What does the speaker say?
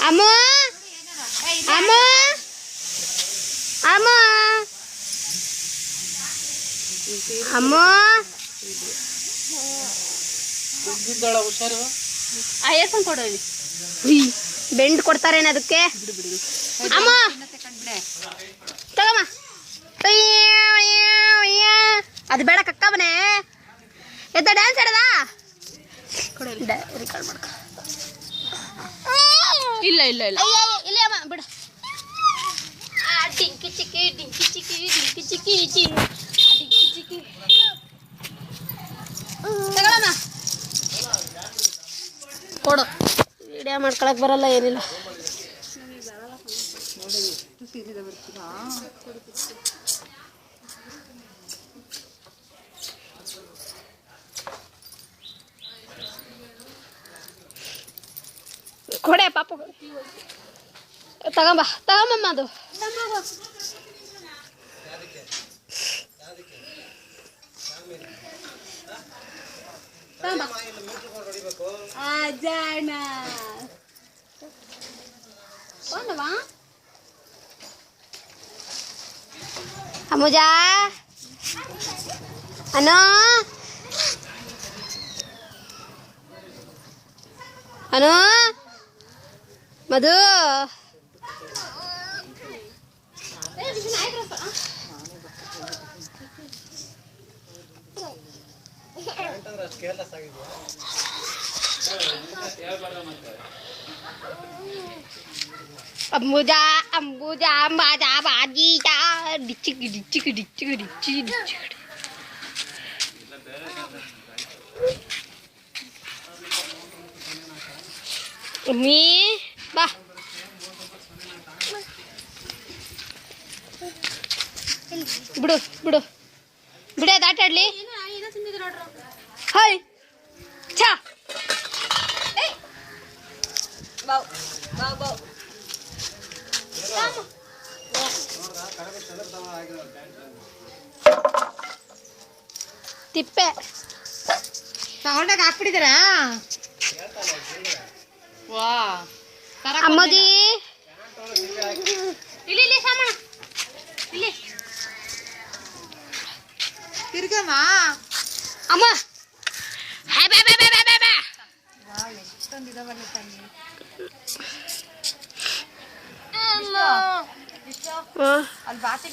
ಅಮ್ಮ ಅಮ್ಮ ಅಮ್ಮ ಅಮ್ಮ ಆಯರ್ಫೋನ್ ಕೊಡು. ಬೆಂಡ್ ಕೊಡ್ತಾರೇನ ಅದಕ್ಕೆ? ಅಮ್ಮ ತಗಮ್ಮ. ಅದು ಬೇಡ ಕಕ್ಕ ಮನೆ ಎದ್ದ ಡ್ಯಾನ್ಸ್ ಆಡದ ರೆಕಾರ್ಡ್ ಮಾಡ್ಕ. ಇಲ್ಲ ಇಲ್ಲ ಇಲ್ಲ ಇಲ್ಲ ಅಮ್ಮ ಬಿಡು. ಡಿಂಕಿ ಚಿಕ್ಕಿ ಡಿಂಕಿ ಚಿಕ್ಕಿ ಡಿಂಕಿ ಚಿಕ್ಕಿ ಡಿಂಕಿ ಚಿಕ್ಕಿ ತಗೊಳಮ್ಮ ಕೊಡು. ವಿಡಿಯೋ ಮಾಡ್ಕೊಳಕ್ ಬರಲ್ಲ ಏನಿಲ್ಲ. ಕೊಡೆ ಪಾಪ ತಗೊಂಬ ತಗೊಂಬಮ್ಮ ಅದು ಅಮ್ಮುಜಾ ಅನೋ ಅನೋ ಮಧು ಅಂಬುಜಾ ಅಂಬುಜಾ ಅಂಬಾಜಾ ಬಾಜೀಜಾ ಡಿಚ್ಚಿಕ್ ಡಿಚ್ಚಿಕ್ ಡಿಚ್ಚಿಕ್ ಡಿಚ್ಚಿ ಡಿಚ್ಚಿಕ್. ಅಮ್ಮಿ ಬಾ ಬಿಡು ಬಿಡು ಬಿಡೇ ದಾಟಾಡ್ಲಿ. ಹಾಯ್ ಛಾ ತಿಪ್ಪೆ ತಗೊಂಡಾಗ ಹಾಕ್ಬಿಟ್ಟಿದಾರ. ವಾ ಅಮ್ಮಜಿ ಇಲ್ಲಿ ಇಲ್ಲಿ ಸಾಮಣ್ಣ ಇಲ್ಲಿ ತಿರ್ಗಮ್ಮ ಅಮ್ಮ ಎಷ್ಟೊಂದಿದಾವಲ್ಲ ತಂಗಿ. ಅಲ್ಲಿ ಬಾತಿನ